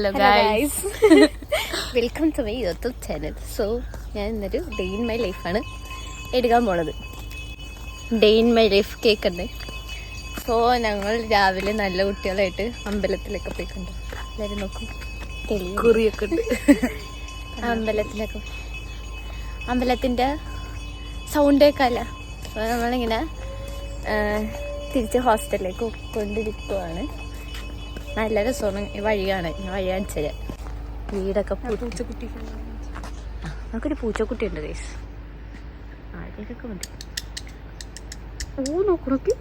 Hello guys, welcome to my YouTube channel. So ഞാൻ ഇന്നൊരു day in my ലൈഫാണ് എടുക്കാൻ പോണത്. ഡേ ഇൻ മൈ ലൈഫ് കേൾക്കണ്ടേ. സോ ഞങ്ങൾ രാവിലെ നല്ല കുട്ടികളായിട്ട് അമ്പലത്തിലൊക്കെ പോയിട്ടുണ്ട്. എല്ലാവരും നോക്കും, കുറിയൊക്കെ ഉണ്ട്. അമ്പലത്തിൻ്റെ സൗണ്ട് കേൾക്കാമല്ല. അപ്പോൾ നമ്മളിങ്ങനെ തിരിച്ച് ഹോസ്റ്റലിലേക്ക് കൊണ്ടിരിക്കുവാണ്. നല്ല രസമാണ് ഈ വഴി കാണാൻ. ഞാൻ വഴി കാണിച്ചു തരാം. വീടൊക്കെ പൂച്ചക്കുട്ടി, നമുക്കൊരു പൂച്ചക്കുട്ടി ഉണ്ട് ഗൈസ്. ആദ്യമൊക്കെ മതി. നോക്കി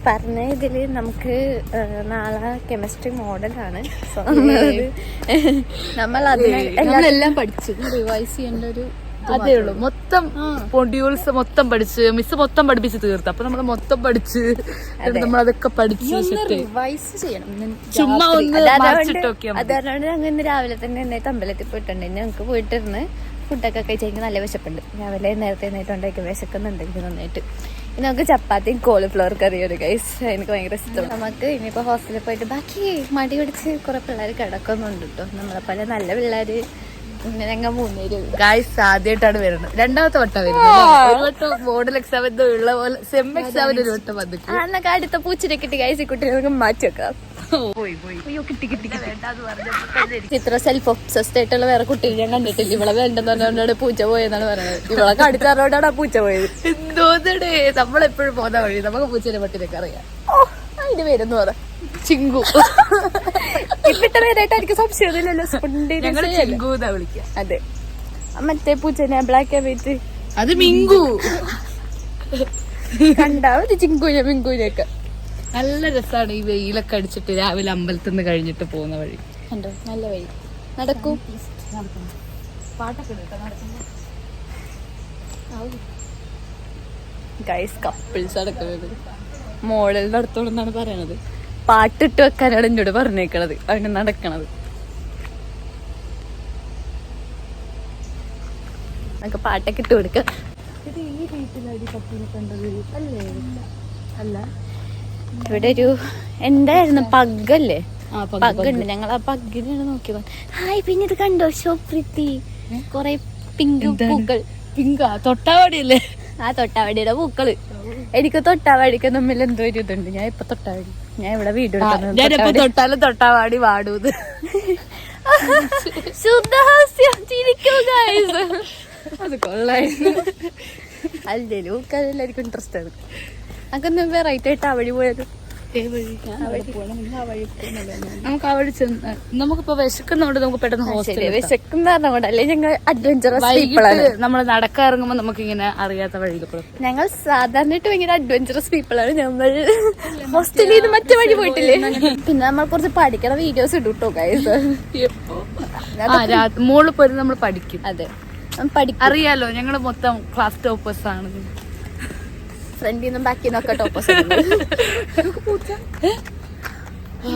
പറഞ്ഞ ഇതിൽ നമുക്ക് നാളെ കെമിസ്ട്രി മോഡലാണ്. സോ നമ്മൾ അതിനെല്ലാം പഠിച്ചു റിവൈസ് ചെയ്യേണ്ട ഒരു അതേ ഉള്ളൂ. മൊത്തം മൊഡ്യൂൾസ് മൊത്തം പഠിച്ച് മിസ് മൊത്തം പഠിപ്പിച്ച് തീർത്തു. അപ്പൊ നമ്മള് മൊത്തം പഠിച്ച് നമ്മളതൊക്കെ പഠിച്ച് റിവൈസ് ചെയ്യണം. ചുമ്മാ അതുകൊണ്ട് ഞങ്ങൾ ഇന്ന് രാവിലെ തന്നെ എന്നിട്ട് അമ്പലത്തിൽ പോയിട്ടുണ്ട്. ഞങ്ങൾക്ക് പോയിട്ടിരുന്ന് ഫുഡൊക്കെ കഴിച്ച് എനിക്ക് നല്ല വിശപ്പുണ്ട്. രാവിലെ നേരത്തെ നേരിട്ടുണ്ടായിരിക്കും, വിശക്കുന്നുണ്ട് എനിക്ക് നന്നായിട്ട്. ഇനി നമുക്ക് ചപ്പാത്തിയും കോളിഫ്ലവർ കറിയൊരു ഗൈസ്, എനിക്ക് ഭയങ്കര ഇഷ്ടം. നമുക്ക് ഇനിയിപ്പോൾ ഹോസ്റ്റലിൽ പോയിട്ട് ബാക്കി മടി പിടിച്ച് കുറെ പിള്ളേർ കിടക്കുന്നുണ്ട് കേട്ടോ. നമ്മളെപ്പോലെ നല്ല പിള്ളേര് ഞങ്ങൾ മൂന്നേര് ഗൈസ് ആദ്യമായിട്ടാണ് വരുന്നത്. രണ്ടാമത്തെ വട്ടം വരുന്നത്. ഒരു വട്ടം മോഡൽ എക്സാം എന്തോ ഉള്ള പോലെ സെം എക്സാമിന് ഒരു വട്ടം വന്നിട്ട് എന്നൊക്കെ അടുത്ത പൂച്ചിനെ കിട്ടി ഗൈസ്. ഈ കുട്ടികളെ നമുക്ക് മാറ്റി വെക്കാം. ഇത്ര സെൽഫ് ഒബ്സസ്ഡ് ആയിട്ടുള്ള വേറെ കുട്ടികൾ ഞാൻ കണ്ടിട്ടില്ല. ഇവളെ വേണ്ടെന്ന് പറഞ്ഞുകൊണ്ടാണ് പൂച്ച പോയെന്നാണ് പറയുന്നത്. ഇവളെ കടിച്ചറിഞ്ഞോണ്ടാണ് ആ പൂച്ച പോയത്. എന്തോന്നടേ, നമ്മളെപ്പോഴും പോകുന്ന വഴി നമുക്ക് പൂച്ചേനെ പട്ടിനൊക്കെ അറിയാം. അതിന്റെ പേരെന്ന് പറ ചിങ്കു. ഇപ്പിട്ട പേരായിട്ട് എനിക്ക് സംശയമൊന്നുമില്ലല്ലോ. ചിങ്കൂന്നാ വിളിക്കാം. അതെ, മറ്റേ പൂച്ചനെ ബ്ലാക്ക് ആൻഡ് വൈറ്റ്, അത് മിങ്കു. കണ്ടാ മതി ചിങ്കൂനെ മിങ്കൂനെയൊക്കെ. നല്ല രസമാണ് ഈ വെയിലൊക്കെ അടിച്ചിട്ട് രാവിലെ അമ്പലത്തിൽ നിന്ന് കഴിഞ്ഞിട്ട് പോകുന്ന വഴി. കണ്ടോ, നല്ല വഴി. നടക്കൂ. ഗൈസ് കപ്പിൾസ് നടക്കുന്നത് മോഡൽ നടത്തോളെന്നാണ് പറയണത്. പാട്ടിട്ട് വെക്കാനാണ് എന്നോട് പറഞ്ഞേക്കണത്. അവന് നടക്കണത്. നമുക്ക് പാട്ടൊക്കെ ഇട്ട് കൊടുക്കാം. അല്ല, ഇവിടെ ഒരു എന്തായിരുന്നു പഗ്ഗല്ലേ, പഗ്ഗുണ്ട്. ഞങ്ങൾ ആ പഗ്ഗിനാണ് നോക്കിയത്. ഹായ്, പിന്നെ ഇത് കണ്ടോ ഷോപ്രീത്തി, കൊറേ പിങ്ക് പൂക്കൾ. പിങ്കാ തൊട്ടാവാടിയല്ലേ? ആ തൊട്ടാവാടിയുടെ പൂക്കള്. എനിക്ക് തൊട്ടാവാടിക്ക് തമ്മിൽ എന്തോ ഒരു ഇതുണ്ട്. ഞാൻ ഇപ്പൊ തൊട്ടാവാടി, ഞാൻ ഇവിടെ വീട് തൊട്ടാലും തൊട്ടാവാടി വാടൂത്. ശുദ്ധഹാസ്യം. ചിരിക്കൂ ഗൈസ്. അത് കൊള്ളായിരുന്നു. അല്ലേലും എല്ലാവർക്കും ഇൻട്രസ്റ്റ് ആണ്. അങ്ങനെ വെറൈറ്റി ആയിട്ട് ആ വഴി പോയത്. നമുക്ക് ആ വഴി ചെന്ന് നമുക്കിപ്പോ വിശക്കുന്നോണ്ട് നമുക്ക് പെട്ടെന്ന് ഹോസ്റ്റലിൽ വിശക്കുന്ന പറഞ്ഞ അല്ലേ ഞങ്ങൾ അഡ്വഞ്ചറസ്. നമ്മൾ നടക്കാറുമ്പോ നമുക്ക് ഇങ്ങനെ അറിയാത്ത വഴിയിലൂടെ. ഞങ്ങൾ സാധാരണയായിട്ട് ഭയങ്കര അഡ്വഞ്ചറസ് പീപ്പിളാണ്. നമ്മൾ ഹോസ്റ്റലിൽ നിന്ന് മറ്റു വഴി പോയിട്ടില്ലേ. പിന്നെ നമ്മൾ കുറച്ച് പഠിക്കണ വീഡിയോസ് ഇടും കേട്ടോ ഗൈസ്. മോളിൽ പോയി നമ്മൾ പഠിക്കും. അതെ, അറിയാലോ ഞങ്ങള് മൊത്തം ക്ലാസ് ടോപ്പേഴ്സ് ആണ്. ഫ്രണ്ടിൽ നിന്നും ബാക്കിൽ നിന്നൊക്കെ ടോപ്പേഴ്സ്.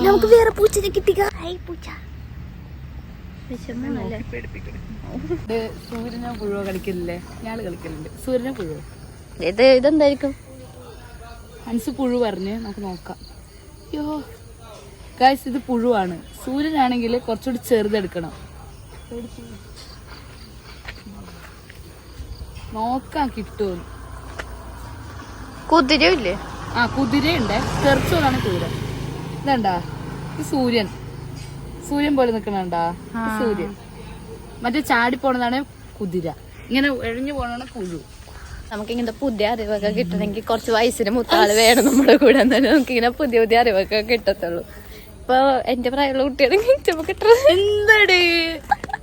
നമുക്ക് വേറെ പൂച്ചനെ കിട്ടിയ പൂച്ച. സൂര്യനോ പുഴുവോ കളിക്കലില്ലേ? ഞാള് കളിക്കലുണ്ട്. സൂര്യനോ പുഴുവോ? ഇതെന്തായിരിക്കും? മനസ്സ് പുഴു പറഞ്ഞ് നമുക്ക് നോക്കാം. യോ ഗൈസ്, ഇത് പുഴുവാണ്. സൂര്യനാണെങ്കിൽ കുറച്ചുകൂടി ചെറുതെടുക്കണം. നോക്കാം കിട്ടുമോ. കുതിരയില്ലേ? ആ കുതിരയുണ്ട്. തെറിച്ചോടാണ് കുതിര. ഇതണ്ടാ, ഇത് സൂര്യൻ. സൂര്യൻ പോലെ നിക്കണണ്ടാ, സൂര്യൻ. മറ്റേ ചാടി പോണതാണ് കുതിര. ഇങ്ങനെ എഴിഞ്ഞു പോണതാണ് പുഴു. നമുക്കിങ്ങനത്തെ പുതിയ അറിവൊക്കെ കിട്ടണമെങ്കിൽ കുറച്ച് വയസ്സിന് മുത്താള് വേണം നമ്മുടെ കൂടെ. എന്നാലും നമുക്കിങ്ങനെ പുതിയ പുതിയ അറിവൊക്കെ കിട്ടത്തുള്ളൂ. ഇപ്പൊ എന്റെ പ്രായമുള്ള കുട്ടിയാണെങ്കിൽ കിട്ടുന്നത് എന്താടേ,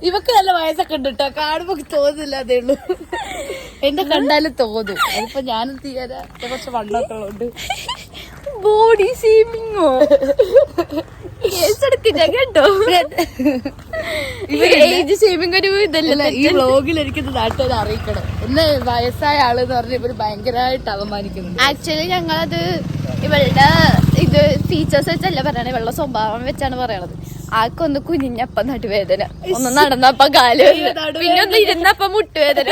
ഇവക്ക് നല്ല വയസ്സൊക്കെ ഉണ്ട് കേട്ടോ. കാണുമ്പോ തോന്നില്ല, അതേ ഉള്ളൂ. എന്റെ കണ്ടാലും തോന്നും. അതിപ്പോ ഞാനും തീരാ കുറച്ച് വണ്ണമൊക്കെ ഉള്ളതുകൊണ്ട്. ബോഡി ഷേമിങ്ങോ കേസെടുത്തില്ല കേട്ടോ. ഏജ് ഷേമിങ് ഒരു ഇതല്ല. ഈ വ്ളോഗിൽ എനിക്കിത് നാട്ടുകാർ അറിയിക്കണം. എന്നെ വയസ്സായ ആളെന്ന് പറഞ്ഞ ഇവര് ഭയങ്കരമായിട്ട് അപമാനിക്കുന്നുണ്ട്. ആക്ച്വലി ഞങ്ങളത് ഇവളുടെ ഇത് ഫീച്ചേഴ്സ് വെച്ചല്ല പറയണേ, വെള്ള സ്വഭാവം വെച്ചാണ് പറയണത്. ആൾക്കൊന്ന് കുനിഞ്ഞപ്പ നടുവേദന, ഒന്ന് നടന്നപ്പ കാല് വേദന, പിന്നെ ഒന്ന് ഇരുന്നപ്പ മുട്ടുവേദന.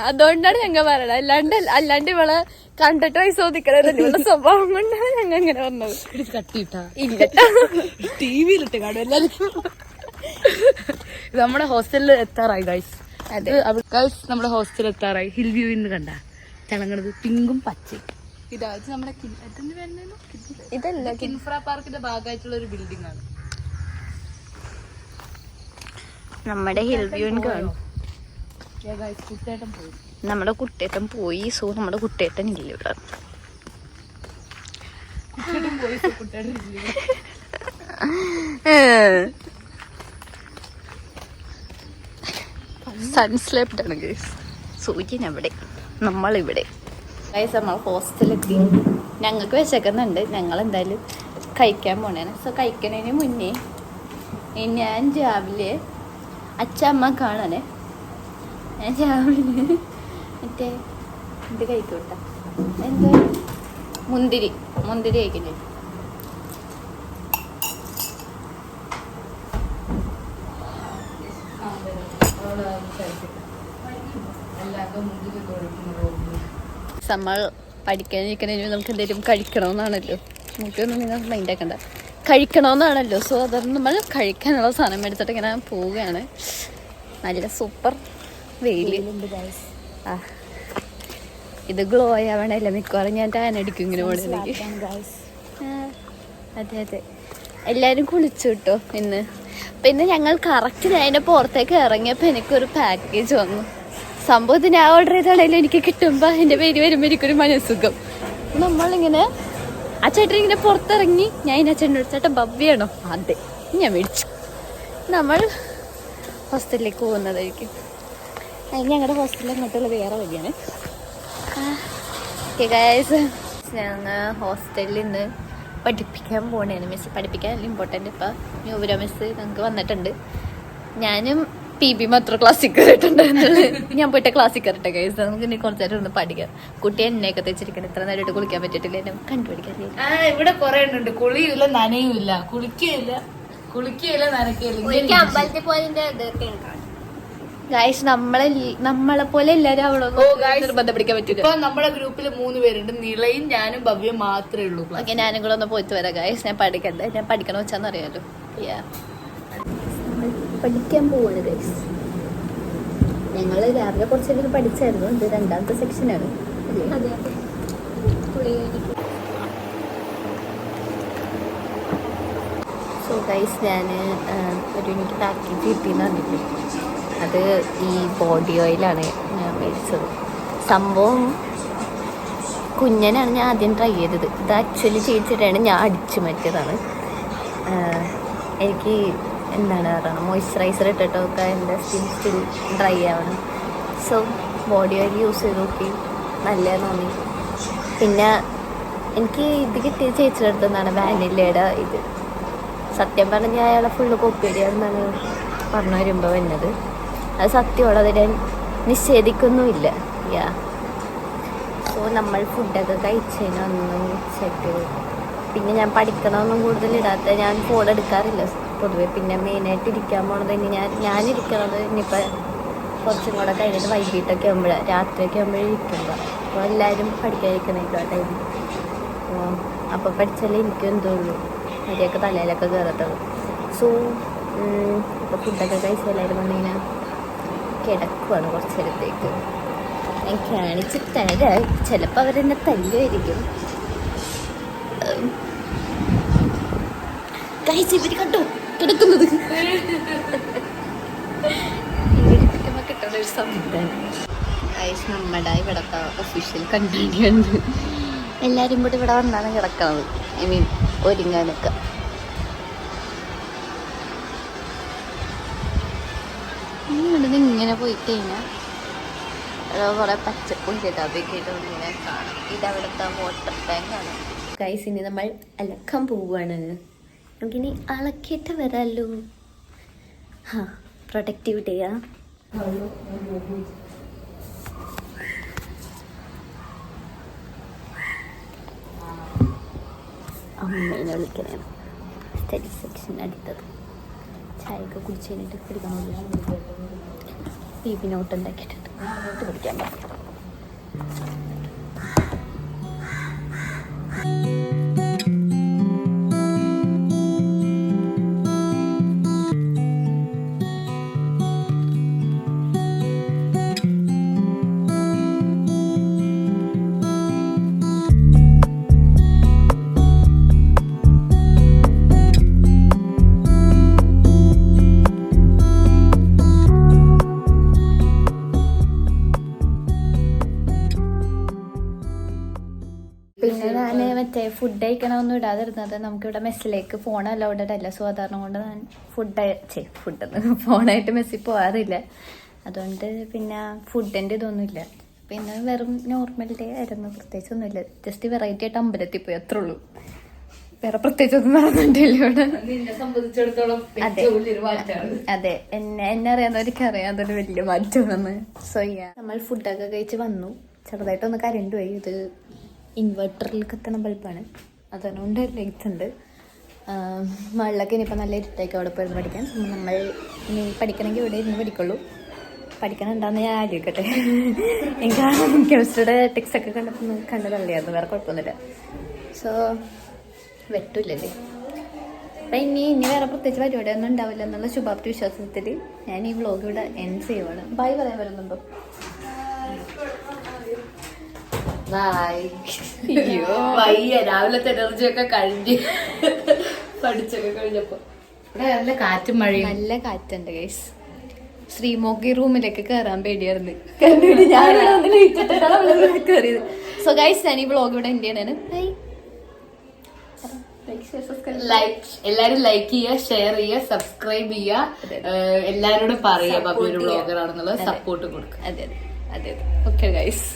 അതുകൊണ്ടാണ് ഞങ്ങൾ പറയണത്. അല്ലാണ്ട് ഇവളെ കണ്ടിട്ട് വയസ്സ് ചോദിക്കണതല്ല, ഇവളുടെ സ്വഭാവം കൊണ്ടാണ് ഞങ്ങൾ ഇങ്ങനെ വന്നത്. കട്ടിട്ടാ ഇല്ല ടിവിയിലിട്ട് കാണും എല്ലാവർക്കും. നമ്മുടെ ഹോസ്റ്റലിൽ എത്താറായി ഗൈസ്. ഗൈസ് നമ്മുടെ ഹോസ്റ്റലിൽ എത്താറായി. ഹിൽ വ്യൂ ഇന്ന് കണ്ട തിളങ്ങണത് പിങ്കും പച്ചയും. ഇതാ ഇത് നമ്മുടെ ഇതല്ല കിൻഫ്ര പാർക്കിന്റെ ഭാഗമായിട്ടുള്ള ഒരു ബിൽഡിംഗ് ആണ്. നമ്മുടെ ഹിൽ വ്യൂ കാണും. കുട്ടേട്ടൻ പോയി, നമ്മുടെ കുട്ടേട്ടൻ പോയി. സോ നമ്മുടെ കുട്ടേട്ടൻ ഇല്ല ഇവിടെ. കുട്ടേട്ടൻ പോയി, കുട്ടേട്ടൻ ഇല്ല. സൺസ്ലെപ്റ്റ് ആണ് ഗൈസ്. സൂര്യൻ അവിടെ, നമ്മളിവിടെ. ഗൈസ് നമ്മൾ ഹോസ്റ്റലെത്തി. ഞങ്ങൾക്ക് വിശക്കുന്നുണ്ട്. ഞങ്ങൾ എന്തായാലും കഴിക്കാൻ പോണേണ്. സോ കഴിക്കണതിന് മുന്നേ ഞാൻ രാവിലെ അച്ഛമ്മ കാണാനേ, ഞാൻ രാവിലെ മറ്റേ ഇത് കഴിക്കൂട്ട, എന്താ മുന്തിരി കഴിക്കില്ലേ. നമ്മൾ പഠിക്കാനിരിക്കണതിന് നമുക്ക് എന്തെങ്കിലും കഴിക്കണമെന്നാണല്ലോ. നമുക്കൊന്നും നിങ്ങൾ മൈൻഡ് ആക്കണ്ട, കഴിക്കണമെന്നാണല്ലോ. സോ അതൊന്നും നമ്മൾ കഴിക്കാനുള്ള സാധനം എടുത്തിട്ട് ഇങ്ങനെ പോവുകയാണ്. നല്ല സൂപ്പർ വെയില്. ആ ഇത് ഗ്ലോ ആവണല്ല, മിക്കവാറും ഞാൻ ടാൻ അടിക്കും ഇങ്ങനെ പോകണമെങ്കിൽ. അതെ അതെ, എല്ലാവരും കുളിച്ചു കിട്ടോ ഇന്ന്. പിന്നെ ഞങ്ങൾ കറക്റ്റ് അതിൻ്റെ പുറത്തേക്ക് ഇറങ്ങിയപ്പോൾ എനിക്കൊരു പാക്കേജ് വന്നു. സംഭവത്തിന് ഞാൻ ഓർഡർ ചെയ്താണെങ്കിലും എനിക്ക് കിട്ടുമ്പോൾ എൻ്റെ പേര് വരുമ്പോൾ എനിക്കൊരു മനസ്സുഖം. നമ്മളിങ്ങനെ ആ ചേട്ടൻ ഇങ്ങനെ പുറത്തിറങ്ങി, ഞാൻ ഇതിനെ ചേട്ടൻ ചേട്ടൻ ഭവ്യാണോ, അതെ ഞാൻ മേടിച്ചു. നമ്മൾ ഹോസ്റ്റലിലേക്ക് പോകുന്നതായിരിക്കും. അതിന് ഞങ്ങളുടെ ഹോസ്റ്റലിൽ അങ്ങോട്ടുള്ള വേറെ വഴിയാണ്. ഞങ്ങൾ ഹോസ്റ്റലിൽ നിന്ന് പഠിപ്പിക്കാൻ പോകണേന്. മിസ് പഠിപ്പിക്കാൻ ഇമ്പോർട്ടൻ്റ്. ഇപ്പം ന്യൂബിര മിസ് ഞങ്ങൾക്ക് വന്നിട്ടുണ്ട്. ഞാനും PB മാത്രം ക്ലാസ്സിൽ കയറിയിട്ടുണ്ടായിരുന്നുള്ളൂ. ഞാൻ പോയിട്ട് ക്ലാസ്സിൽ കയറട്ടെ ഗൈസ്. നമുക്ക് ഇനി കുറച്ച് നേരം ഒന്ന് പഠിക്കാം. കുട്ടി എന്നെയൊക്കെ തെച്ചിരിക്കണം. ഇത്ര നേരമായിട്ട് കുളിക്കാൻ പറ്റിയിട്ടില്ല, എന്നെ കണ്ടുപിടിക്കാൻ. ഇവിടെ കുറെ ഉണ്ട്, കുളിയില്ല നനയുമില്ല, കുളിക്കുകയില്ല നനയ്ക്കില്ല. അമ്പലത്തിൽ പോയതിന്റെ ഗൈസ് നമ്മളെ പോലെ എല്ലാരും അവിടെ നിർബന്ധം പിടിക്കാൻ പറ്റില്ല. ഇപ്പൊ നമ്മുടെ ഗ്രൂപ്പിൽ 3 പേരുണ്ട്. നിളയും ഞാനും ഭവ്യം മാത്രമേ ഉള്ളൂ. ഓക്കെ, ഞാനും കൂടെ ഒന്ന് പോയിട്ട് വരാം ഗൈസ്. ഞാൻ പഠിക്കണം വെച്ചാന്ന് അറിയാലോ. പഠിക്കാൻ പോവാണ് ഗൈസ്. ഞങ്ങൾ രാവിലെ കുറച്ചേരം പഠിച്ചായിരുന്നു. ഇത് 2ാമത്തെ സെക്ഷനാണ്. സോ ഗൈസ്, ഞാൻ എനിക്ക് പാക്കേജ് കിട്ടിയെന്ന് പറഞ്ഞില്ലേ, അത് ഈ ബോഡി ഓയിലാണ് ഞാൻ മേടിച്ചത്. സംഭവം കുഞ്ഞനാണ് ഞാൻ ആദ്യം ട്രൈ ചെയ്തത്. ഇത് ആക്ച്വലി ചേച്ചിട്ടാണ് ഞാൻ അടിച്ചു മാറ്റിയതാണ്. എനിക്ക് എന്താണ് പറയുക, മോയ്സ്ചറൈസർ ഇട്ടിട്ടൊക്കെ എൻ്റെ സ്കിൻ സ്റ്റിൽ ഡ്രൈ ആവണം. സോ ബോഡി ഓയിൽ യൂസ് ചെയ്ത് നോക്കി, നല്ലതെന്ന് തോന്നി. പിന്നെ എനിക്ക് ഇത് കിട്ടിയ ചേച്ചിയുടെ അടുത്ത് നിന്നാണ്, വാനിലയുടെ ഇത്. സത്യം പറഞ്ഞാൽ അയാളെ ഫുള്ള് കോപ്പി അടിയാണെന്നാണ് പറഞ്ഞു വരുമ്പോൾ വരുന്നത്. അത് സത്യമുള്ള അത് ഞാൻ നിഷേധിക്കൊന്നുമില്ല. സോ നമ്മൾ ഫുഡൊക്കെ കഴിച്ചതിനൊന്നും സെറ്റ്. പിന്നെ ഞാൻ പഠിക്കണമെന്നും കൂടുതൽ ഇടാത്ത, ഞാൻ ഫോൺ എടുക്കാറില്ല പൊതുവെ. പിന്നെ മെയിനായിട്ട് ഇരിക്കാൻ പോണത് ഇനി ഞാനിരിക്കണത് ഇനിയിപ്പോൾ കുറച്ചും കൂടെ കഴിഞ്ഞിട്ട് വൈകിട്ടൊക്കെ ആകുമ്പോഴാണ്, രാത്രിയൊക്കെ ആകുമ്പോഴേ ഇരിക്കുമ്പോൾ. അപ്പോൾ എല്ലാവരും പഠിക്കാതിരിക്കണേക്കോ ടൈം. അപ്പോൾ പഠിച്ചാലേ എനിക്ക് എന്തോള്ളൂ, മര്യാദക്ക് തലയിലൊക്കെ കയറത്തുള്ളൂ. സോ ഇപ്പോൾ ഫുഡൊക്കെ കഴിച്ചാൽ എല്ലാവരും വന്നിങ്ങനെ കിടക്കുവാണ് കുറച്ച് നേരത്തേക്ക്. ഞാൻ കാണിച്ച് തരാം. ചിലപ്പോൾ അവരെന്നെ തല്ലുമായിരിക്കും. ഗൈസ്, ഇവര് കണ്ടോ കിടക്കുന്നത്? ഇവരിപ്പിക്കുമ്പോൾ കിട്ടുന്ന ഒരു സംവിധാനം. ഗൈസ്, നമ്മുടെ ഇവിടത്തെ ഒഫീഷ്യൽ കണ്ടീനുണ്ട്. എല്ലാവരും കൂടി ഇവിടെ വന്നാണ് കിടക്കുന്നത്. ഐ മീൻ ഒരുങ്ങാനൊക്കെ. ഇവിടുന്ന് ഇങ്ങനെ പോയി കഴിഞ്ഞാൽ കുറെ പച്ചപ്പുള്ളിട്ട് അതൊക്കെ ഇങ്ങനെ കാണാം. ഇതവിടുത്തെ വാട്ടർ ടാങ്ക് ആണ്. ഗൈസ്, ഇനി നമ്മൾ അലക്കാൻ പോവുകയാണ്. നമുക്കിനി അലക്കിയിട്ട് വരാമല്ലോ. പ്രൊട്ടക്റ്റീവ് ചെയ്യാം. അമ്മേനെ വിളിക്കണേ. സ്റ്റഡി സെക്ഷൻ അടുത്തത് ചായയൊക്കെ കുടിച്ച് കഴിഞ്ഞിട്ട് പഠിക്കണമല്ലോ. പി നോട്ട് ഉണ്ടാക്കിയിട്ടുണ്ട്, നോട്ട് പഠിക്കാൻ പറ്റും. പിന്നെ ഞാൻ മറ്റേ ഫുഡ് കഴിക്കണമെന്നും ഇടാതിരുന്നത് നമുക്കിവിടെ മെസ്സിലേക്ക് ഫോൺ അലൗഡഡ് അല്ല. സോ അതാരണം കൊണ്ട് ഞാൻ ഫോണായിട്ട് മെസ്സിൽ പോകാറില്ല. അതുകൊണ്ട് പിന്നെ ഫുഡിൻ്റെ ഇതൊന്നുമില്ല. പിന്നെ വെറും നോർമൽ ഡേ ആയിരുന്നു, പ്രത്യേകിച്ചൊന്നുമില്ല. ജസ്റ്റ് വെറൈറ്റി ആയിട്ട് അമ്പലത്തിൽ പോയി, അത്രേ ഉള്ളൂ. വേറെ പ്രത്യേകിച്ചൊന്നും നടന്നിട്ടില്ല ഇവിടെ. അതെ, എന്നെ അറിയാവുന്നവർക്ക് അറിയാം അതൊരു വലിയ മാറ്റമാണെന്ന്. സോ നമ്മൾ ഫുഡൊക്കെ കഴിച്ച് വന്നു. ചെറുതായിട്ടൊന്ന് കരണ്ട് പോയി. ഇത് ഇൻവെർട്ടറിൽ കത്തുന്ന ബൾബാണ്, അതുകൊണ്ട് ലൈറ്റ് ഉണ്ട്. മഴയൊക്കെ ഇനിയിപ്പോൾ നല്ല ഇരുട്ടായിരിക്കും അവിടെ പോയിരുന്നു പഠിക്കാൻ. നമ്മൾ ഇനി പഠിക്കണമെങ്കിൽ ഇവിടെ ഇരുന്ന് പഠിക്കുള്ളൂ. പഠിക്കണുണ്ടാന്ന് ഞാൻ ആലോചിക്കട്ടെ. എനിക്ക് കെമിസ്ട്രിയുടെ ടെക്സ്റ്റൊക്കെ കണ്ടതല്ലായിരുന്നു, വേറെ കുഴപ്പമൊന്നുമില്ല. സോ വെട്ടില്ലല്ലേ. അപ്പം ഇനി വേറെ പ്രത്യേകിച്ച് പരിപാടിയൊന്നും ഉണ്ടാവില്ല എന്നുള്ള ശുഭാപ്തി വിശ്വാസത്തിൽ ഞാൻ ഈ വ്ളോഗ് ഇവിടെ എൻഡ് ചെയ്യുവാണ്. ബൈ പറയാൻ വരുന്നുണ്ടോ? വയ്യ, രാവിലത്തെ എനർജി ഒക്കെ കഴിഞ്ഞ് പഠിച്ചൊക്കെ കഴിഞ്ഞപ്പോ നല്ല കാറ്റും മഴയും. നല്ല കാറ്റുണ്ട് ഗൈസ്. ശ്രീമോക്കി റൂമിലേക്ക് കയറാൻ പേടിയായിരുന്നു. കയറിയത്. സോ ഗൈസ് ഞാൻ ഈ വ്ളോഗ് ഇവിടെ എൻഡ് ചെയ്യണേന്. എല്ലാരും ലൈക്ക് ചെയ്യുക, ഷെയർ ചെയ്യുക, സബ്സ്ക്രൈബ് ചെയ്യുക, എല്ലാരോടും പറയുക ബബി ഒരു ബ്ലോഗർ ആണെന്നുള്ളത് സപ്പോർട്ട് കൊടുക്കുക. അതെ അതെ അതെ. Okay guys.